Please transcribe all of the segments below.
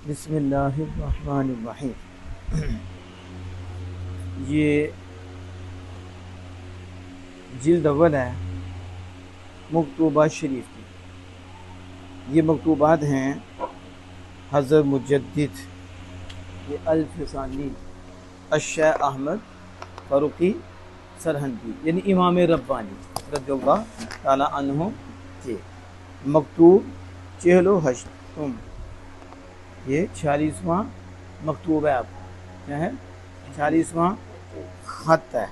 بسم اللہ الرحمن الرحیم۔ یہ جلد اول ہے مکتوبات شریف کی۔ یہ مکتوبات ہیں حضرت مجدد یہ الفسانی الشیخ احمد فاروقی سرہندی یعنی امام ربانی رضی اللہ تعالی عنہ کے مکتوب چہلو ہشتم، یہ 46واں مکتوب ہے۔ آپ کیا ہے؟ 46واں خط ہے،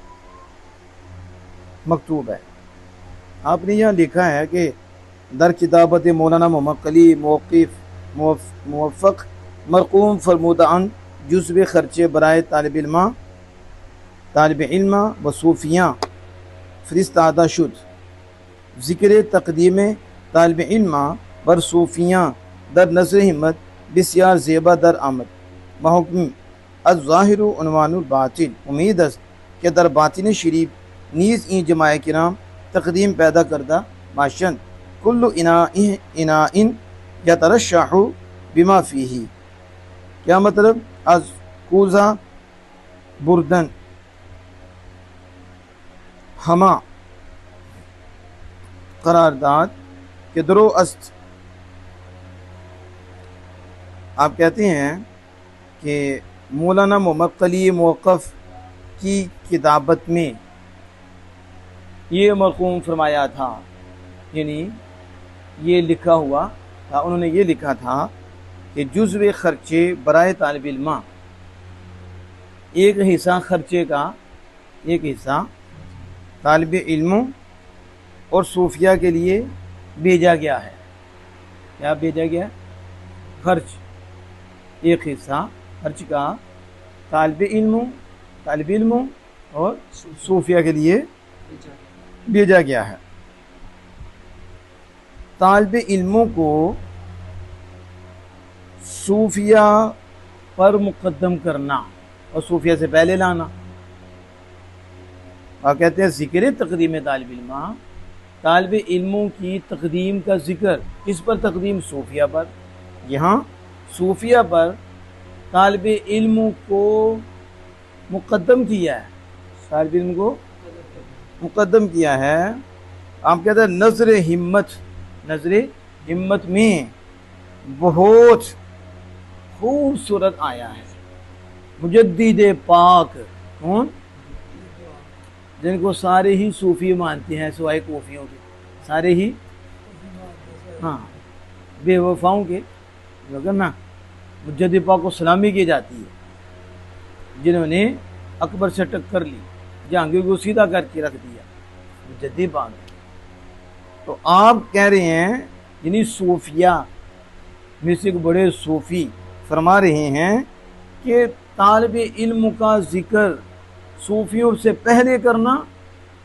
مکتوب ہے۔ آپ نے یہاں لکھا ہے کہ در کتابت مولانا محمد علی موقف موفق مرقوم فرمودان جزو خرچے برائے طالب علم و صوفیاں فرستادہ شد، ذکر تقدیم طالب علم بر صوفیاں در نظر ہمت بسیار زیبا در آمد، محکم الظاہر عنوان الباطن، امید است کہ در باطن شریف نیز این جماع کرام تقدیم پیدا کردہ باشند، کل اناء یترشح بما فیہ۔ کیا مطلب؟ از کوزہ بردن ہما قرارداد کہ درو است۔ آپ کہتے ہیں کہ مولانا محمد علی موقف کی کتابت میں یہ مرقوم فرمایا تھا، یعنی یہ لکھا ہوا تھا، انہوں نے یہ لکھا تھا کہ جزو خرچے برائے طالب علم، ایک حصہ خرچے کا، ایک حصہ طالب علم اور صوفیہ کے لیے بھیجا گیا ہے۔ کیا بھیجا گیا؟ خرچ، ایک حصہ خرچ کا طالب علم اور صوفیہ کے لیے بھیجا گیا ہے۔ طالب علموں کو صوفیہ پر مقدم کرنا اور صوفیہ سے پہلے لانا، اور کہتے ہیں ذکر تقدیم طالب علموں کی تقدیم کا ذکر، کس پر تقدیم؟ صوفیہ پر۔ یہاں صوفیہ پر طالب علموں کو مقدم کیا ہے، طالب علم کو مقدم کیا ہے۔ آپ کہتے ہیں نظر ہمت میں بہت خوبصورت آیا ہے۔ مجدد پاک کون؟ جن کو سارے ہی صوفی مانتے ہیں سوائے کوفیوں کے، سارے ہی ہاں بے وفاؤں کے، اگر نا مجدد پاک کو سلامی کی جاتی ہے، جنہوں نے اکبر سے ٹکر لی، جہانگیر کو سیدھا کر کے رکھ دیا، مجدد پاک۔ تو آپ کہہ رہے ہیں یعنی صوفیہ میں سے ایک بڑے صوفی فرما رہے ہیں کہ طالب علم کا ذکر صوفیوں سے پہلے کرنا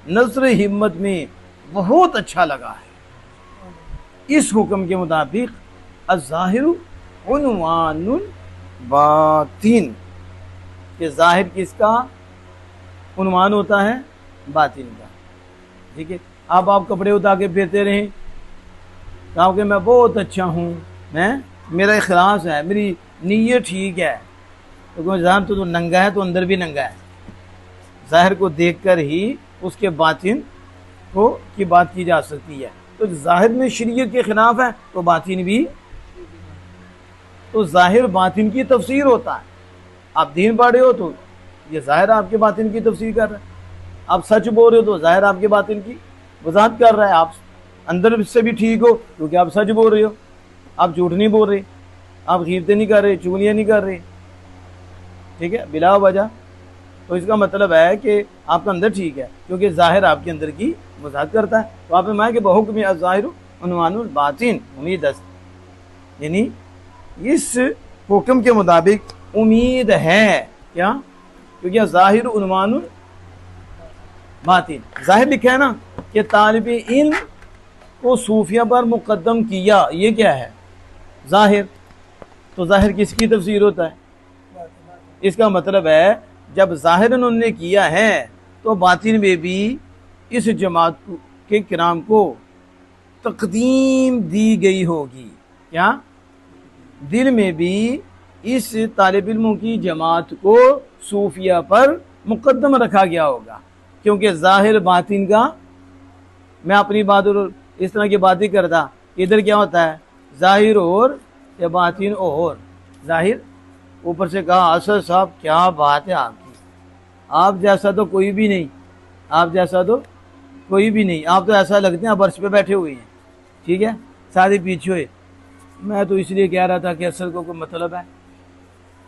نظر ہمت میں بہت اچھا لگا ہے۔ اس حکم کے مطابق الظاہر عنوان الباطن، کہ ظاہر کس کا عنوان ہوتا ہے؟ باطن کا۔ ٹھیک ہے، آپ کپڑے اتار کے پھرتے رہیں، کہا کہ میں بہت اچھا ہوں، میرا اخلاص ہے، میری نیت ٹھیک ہے، تو ظاہر تو ننگا ہے تو اندر بھی ننگا ہے۔ ظاہر کو دیکھ کر ہی اس کے باطن کی بات کی جا سکتی ہے۔ تو ظاہر میں شریعت کے خلاف ہے تو باطن بھی، تو ظاہر باطن کی تفسیر ہوتا ہے۔ آپ دین پڑھ رہے ہو تو یہ ظاہر آپ کے باطن کی تفسیر کر رہا ہے، آپ سچ بول رہے ہو تو ظاہر آپ کے باطن کی وضاحت کر رہا ہے۔ آپ اندر سے بھی ٹھیک ہو کیونکہ آپ سچ بول رہے ہو، آپ جھوٹ نہیں بول رہے، آپ غیبتیں نہیں کر رہے، چغلیاں نہیں کر رہے، ٹھیک ہے، بلا وجہ۔ تو اس کا مطلب ہے کہ آپ کا اندر ٹھیک ہے کیونکہ ظاہر آپ کے اندر کی وضاحت کرتا ہے۔ تو آپ نے کہ بحکم الظاہر عنوان الباطن، امید است، یعنی اس حکم کے مطابق امید ہے، کیا؟ کیونکہ ظاہر عنوان الباطن، ظاہر لکھا ہے نا کہ طالب علم کو صوفیہ پر مقدم کیا، یہ کیا ہے؟ ظاہر۔ تو ظاہر کس کی تفسیر ہوتا ہے؟ اس کا مطلب ہے جب ظاہر انہوں نے کیا ہے تو باطن میں بھی اس جماعت کے کرام کو تقدیم دی گئی ہوگی۔ کیا؟ دل میں بھی اس طالب علموں کی جماعت کو صوفیہ پر مقدم رکھا گیا ہوگا، کیونکہ ظاہر باطن کا، میں اپنی بات اور اس طرح کی بات ہی کرتا، ادھر کیا ہوتا ہے ظاہر اور یا باطن اور، ظاہر اوپر سے کہا اسد صاحب کیا بات ہے آپ کی، آپ جیسا تو کوئی بھی نہیں، آپ جیسا تو کوئی بھی نہیں، آپ تو ایسا لگتے ہیں آپ عرش پہ بیٹھے ہوئے ہیں، ٹھیک ہے، سارے پیچھے ہوئے، میں تو اس لیے کہہ رہا تھا کہ اصل کو کوئی مطلب ہے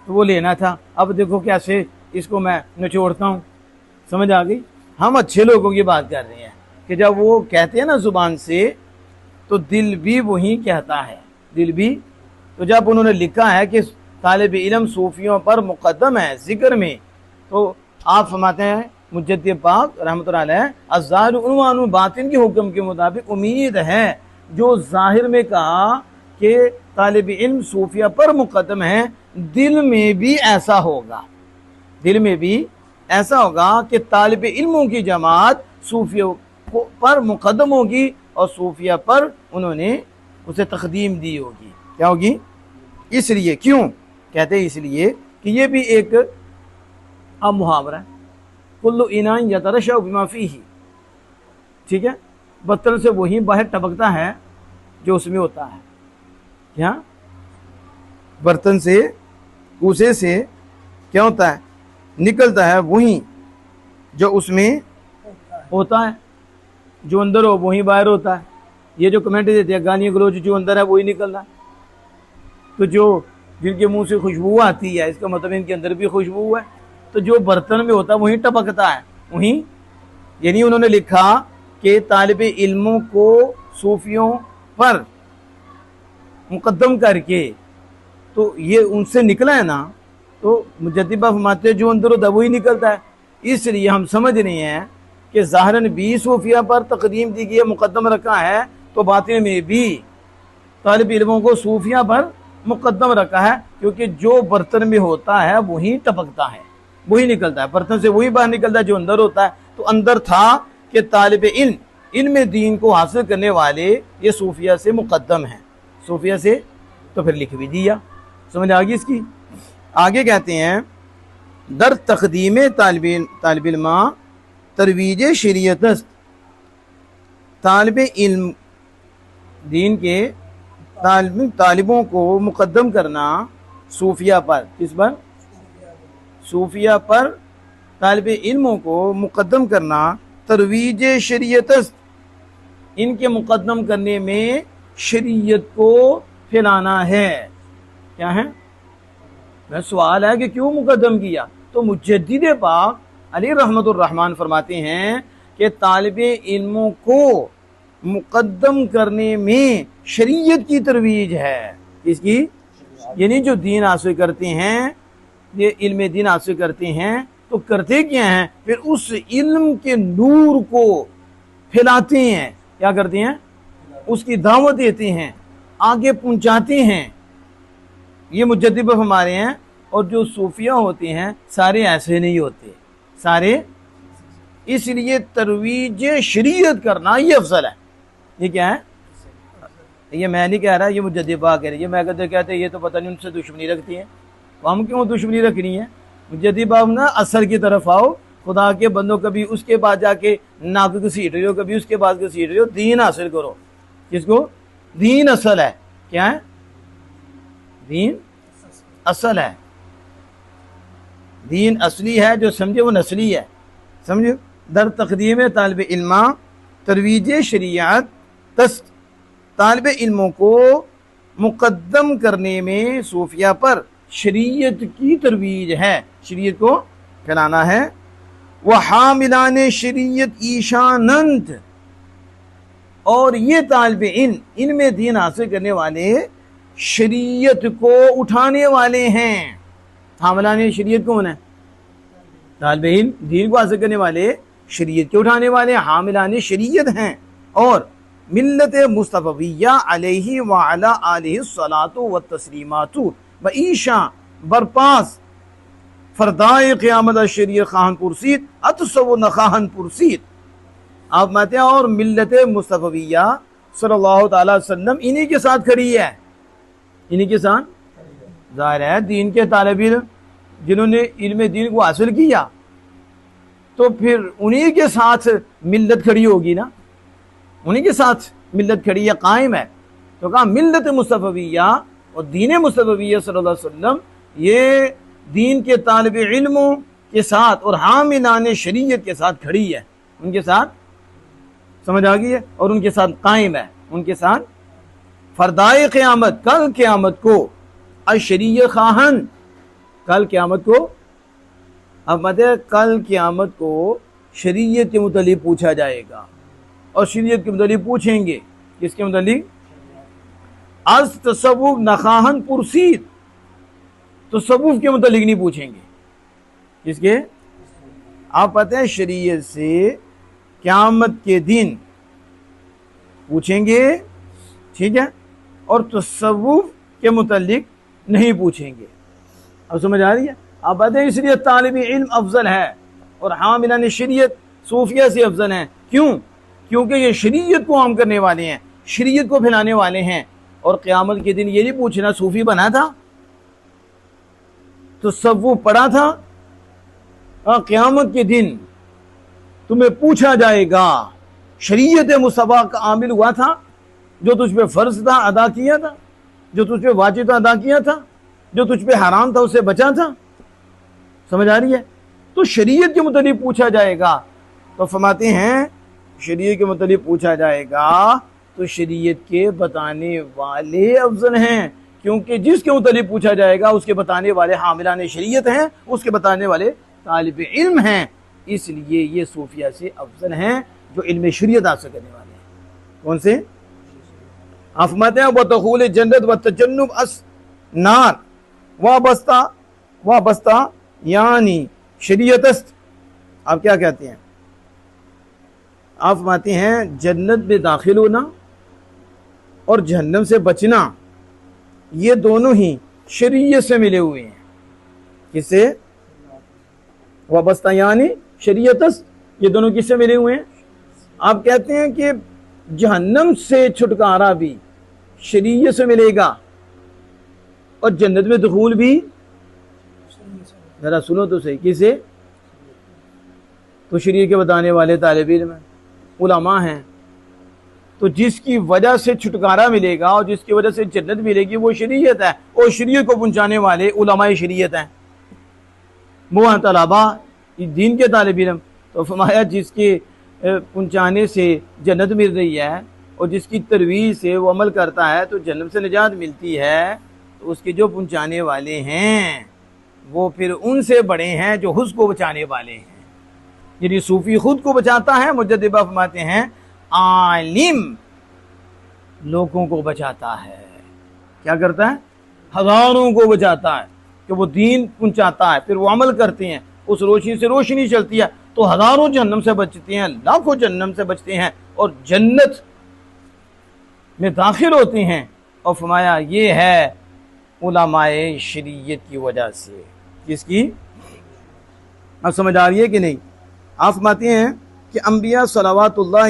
تو وہ لینا تھا، اب دیکھو کیسے اس کو میں نچوڑتا ہوں، سمجھ آ گئی؟ ہم اچھے لوگوں کی بات کر رہے ہیں کہ جب وہ کہتے ہیں نا زبان سے تو دل بھی وہی کہتا ہے، دل بھی، تو جب انہوں نے لکھا ہے کہ طالب علم صوفیوں پر مقدم ہے ذکر میں، تو آپ فرماتے ہیں مجدد پاک رحمۃ اللہ علیہ الظاہر عنوان باطن کے حکم کے مطابق امید ہے جو ظاہر میں کہا کہ طالب علم صوفیہ پر مقدم ہے، دل میں بھی ایسا ہوگا، دل میں بھی ایسا ہوگا کہ طالب علموں کی جماعت صوفیہ پر مقدم ہوگی اور صوفیہ پر انہوں نے اسے تقدیم دی ہوگی، کیا ہوگی؟ اس لیے، کیوں کہتے ہیں؟ اس لیے کہ یہ بھی ایک اب محاورہ ہے، کل اناء یترشح بما فیہ، ٹھیک ہے، برتن سے وہی باہر ٹپکتا ہے جو اس میں ہوتا ہے، کیا برتن سے، کوسے سے کیا ہوتا ہے؟ نکلتا ہے وہی جو اس میں ہوتا ہے، جو اندر ہو وہی باہر ہوتا ہے۔ یہ جو کمنٹ دیتے ہیں گالی گلوچ، جو اندر ہے وہی نکل رہا ہے، تو جو جن کے منہ سے خوشبو آتی ہے اس کا مطلب ان کے اندر بھی خوشبو ہے، تو جو برتن میں ہوتا ہے وہی ٹپکتا ہے وہی، یعنی انہوں نے لکھا کہ طالب علموں کو صوفیوں پر مقدم کر کے تو یہ ان سے نکلا ہے نا، تو مجدد فرماتے جو اندر ہوتا ہے وہی نکلتا ہے، اس لیے ہم سمجھ رہے ہیں کہ ظاہراً بھی صوفیہ پر تقدیم دی گئی، مقدم رکھا ہے، تو باطن میں بھی طالب علموں کو صوفیہ پر مقدم رکھا ہے، کیونکہ جو برتن میں ہوتا ہے وہی ٹپکتا ہے، وہی نکلتا ہے، برتن سے وہی باہر نکلتا ہے جو اندر ہوتا ہے، تو اندر تھا کہ طالب علم دین کو حاصل کرنے والے یہ صوفیہ سے مقدم ہیں، صوفیہ سے، تو پھر لکھ بھی دیا، سمجھ آ گئی اس کی؟ آگے کہتے ہیں در تقدیم طالب علم ترویج شریعت است، طالب علم دین کے طالبوں کو مقدم کرنا صوفیہ پر، کس پر؟ صوفیہ پر طالب علموں کو مقدم کرنا ترویج شریعت است، ان کے مقدم کرنے میں شریعت کو پھیلانا ہے، کیا ہے؟ میں سوال ہے کہ کیوں مقدم کیا؟ تو مجدد پاک علی رحمت الرحمن فرماتے ہیں کہ طالب علموں کو مقدم کرنے میں شریعت کی ترویج ہے، اس کی، یعنی جو دین حاصل کرتے ہیں، یہ علم دین حاصل کرتے ہیں تو کرتے کیا ہیں؟ پھر اس علم کے نور کو پھیلاتے ہیں، کیا کرتے ہیں؟ اس کی دعوت دیتے ہیں، آگے پہنچاتے ہیں، یہ مجدد ہمارے ہیں۔ اور جو صوفیہ ہوتے ہیں سارے ایسے نہیں ہوتے، سارے، اس لیے ترویج شریعت کرنا یہ افضل ہے۔ یہ کیا ہے؟ یہ میں نہیں کہہ رہا، یہ مجدد پاک کہہ رہے ہیں، یہ میں کہتے ہیں یہ تو پتہ نہیں ان سے دشمنی رکھتی ہیں، ہم کیوں دشمنی رکھنی ہے؟ مجدد پاک نا اثر کی طرف آؤ، خدا کے بندوں، کبھی اس کے بعد جا کے ناک گھسیٹ رہے ہو، کبھی اس کے بعد گھسیٹ رہے ہو، دین حاصل کرو، جس کو دین اصل ہے، کیا ہے؟ دین اصل ہے، دین اصلی ہے، جو سمجھے وہ نسلی ہے، سمجھو؟ در تقدیم طالب علم ترویج شریعت تست، طالب علموں کو مقدم کرنے میں صوفیہ پر شریعت کی ترویج ہے، شریعت کو پھیلانا ہے۔ وہ حاملان شریعت ایشانند، اور یہ طالب علم ان میں دین حاصل کرنے والے شریعت کو اٹھانے والے ہیں۔ حاملان شریعت کون ہے؟ طالب علم دین کو حاصل کرنے والے شریعت کے اٹھانے والے حاملان شریعت ہیں، اور ملت مصطفیہ علیہ وعلی آلہ الصلاۃ والتسلیمات بعیشاں برپاس فردائے قیامت شریعت خواہن پرسید اتسو نخواہن پرسید، آپ ماتے ہیں، اور ملت مصطفیہ صلی اللہ تعالی وسلم انہی کے ساتھ کھڑی ہے، انہی کے ساتھ ظاہر ہے دین کے طالب علم جنہوں نے علم دین کو حاصل کیا تو پھر انہی کے ساتھ ملت کھڑی ہوگی نا، انہی کے ساتھ ملت کھڑی ہے، قائم ہے۔ تو کہا ملت مصطفیہ اور دین مصطفیہ صلی اللہ علیہ وسلم یہ دین کے طالب علموں کے ساتھ اور حاملان شریعت کے ساتھ کھڑی ہے، ان کے ساتھ، سمجھ آ گئی ہے، اور ان کے ساتھ قائم ہے، ان کے ساتھ فردائے قیامت، کل قیامت کو الشریعت خواہن، کل قیامت کو، اب کل قیامت کو شریعت کے متعلق پوچھا جائے گا، اور شریعت کے متعلق پوچھیں گے، کس کے متعلق؟ از تصوف نخواہن پرسید، تصوف کے متعلق نہیں پوچھیں گے، کس کے؟ آپ پتہ ہے شریعت سے قیامت کے دن پوچھیں گے، ٹھیک ہے، اور تصوف کے متعلق نہیں پوچھیں گے۔ اب سمجھ آ رہی ہے؟ آپ پتہ ہے اس لیے طالب علم افضل ہے اور حاملان شریعت صوفیہ سے افضل ہیں، کیوں؟ کیونکہ یہ شریعت کو عام کرنے والے ہیں، شریعت کو پھیلانے والے ہیں، اور قیامت کے دن یہ نہیں پوچھنا صوفی بنا تھا، تصوف پڑھا تھا، قیامت کے دن تمہیں پوچھا جائے گا شریعت مصطفیٰ کا عامل ہوا تھا، جو تجھ پہ فرض تھا ادا کیا تھا، جو تجھ پہ واجب تھا ادا کیا تھا، جو تجھ پہ حرام تھا اسے بچا تھا، سمجھ آ رہی ہے؟ تو شریعت کے متعلق پوچھا جائے گا، تو فرماتے ہیں شریعت کے متعلق پوچھا جائے گا تو شریعت کے بتانے والے افضل ہیں، کیونکہ جس کے متعلق پوچھا جائے گا اس کے بتانے والے حاملان شریعت ہیں، اس کے بتانے والے طالب علم ہیں، اس لیے یہ صوفیہ سے افضل ہیں جو علم شریعت حاصل کرنے والے ہیں۔ کون سے؟ افمت و دخول جنت و تجنب اس نار وابستہ یعنی شریعت است۔ آپ کیا کہتے ہیں؟ آپ فرماتے ہیں جنت میں داخل ہونا اور جہنم سے بچنا یہ دونوں ہی شریعت سے ملے ہوئے ہیں۔ کس سے؟ وابستہ یعنی شریعت است، یہ دونوں کس سے ملے ہوئے ہیں؟ آپ کہتے ہیں کہ جہنم سے چھٹکارا بھی شریعت سے ملے گا اور جنت میں دخول بھی، ذرا سنو تو صحیح، کسے؟ تو شریعت کے بتانے والے طالب علم ہیں، علماء ہیں، تو جس کی وجہ سے چھٹکارا ملے گا اور جس کی وجہ سے جنت ملے گی وہ شریعت ہے، اور شریعت کو پہنچانے والے علماء شریعت ہیں، وہ ہیں طلباء دین کے طالب علم۔ تو فرمایا جس کے پہنچانے سے جنت مل رہی ہے اور جس کی ترویج سے وہ عمل کرتا ہے تو جنت سے نجات ملتی ہے، تو اس کے جو پہنچانے والے ہیں وہ پھر ان سے بڑے ہیں جو خود کو بچانے والے ہیں۔ یعنی صوفی خود کو بچاتا ہے، مجدد فرماتے ہیں عالم لوگوں کو بچاتا ہے، کیا کرتا ہے؟ ہزاروں کو بچاتا ہے، کہ وہ دین پہنچاتا ہے، پھر وہ عمل کرتے ہیں، اس روشنی سے روشنی چلتی ہے تو ہزاروں جہنم سے بچتے ہیں، لاکھوں جہنم سے بچتے ہیں اور جنت میں داخل ہوتے ہیں۔ اور فرمایا یہ ہے علماء شریعت کی وجہ سے۔ کس کی؟ اب سمجھ آ رہی ہے کہ نہیں؟ آپ فرماتے ہیں کہ انبیاء صلوات اللہ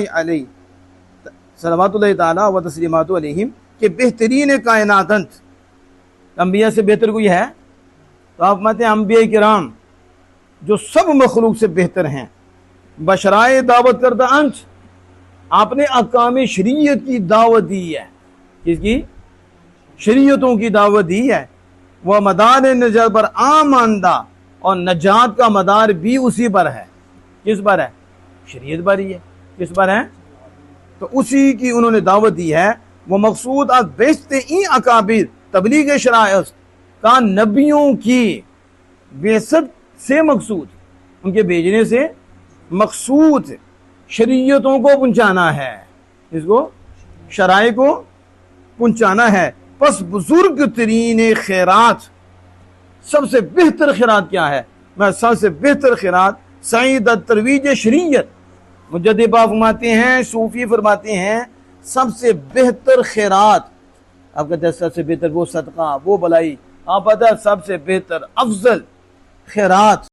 تعالی و تسلیمات علیہم کہ بہترین کائنات انبیاء سے بہتر کوئی ہے؟ تو آپ فرماتے ہیں انبیاء کرام جو سب مخلوق سے بہتر ہیں، بشرائے دعوت کردہ انت، آپ نے احکام شریعت کی دعوت دی ہے۔ کس کی؟ شریعتوں کی دعوت دی ہے۔ وہ مدار نجات پر آماندہ، اور نجات کا مدار بھی اسی پر ہے۔ کس پر ہے؟ شریعت پر ہی ہے۔ کس پر ہے؟ تو اسی کی انہوں نے دعوت دی ہے۔ وہ مقصود از بیست این اکابر تبلیغ شرائع کا نبیوں کی بعثت سے مقصود، ان کے بھیجنے سے مقصود شریعتوں کو پہنچانا ہے، اس کو شرائع کو پہنچانا ہے۔ پس بزرگ ترین خیرات، سب سے بہتر خیرات کیا ہے؟ میں سب سے بہتر خیرات سعید ترویج شریعت۔ مجدد فرماتے ہیں، صوفی فرماتے ہیں سب سے بہتر خیرات، آپ کہتے ہیں سب سے بہتر وہ صدقہ، وہ بلائی، آپ پتہ ہے سب سے بہتر افضل خیرات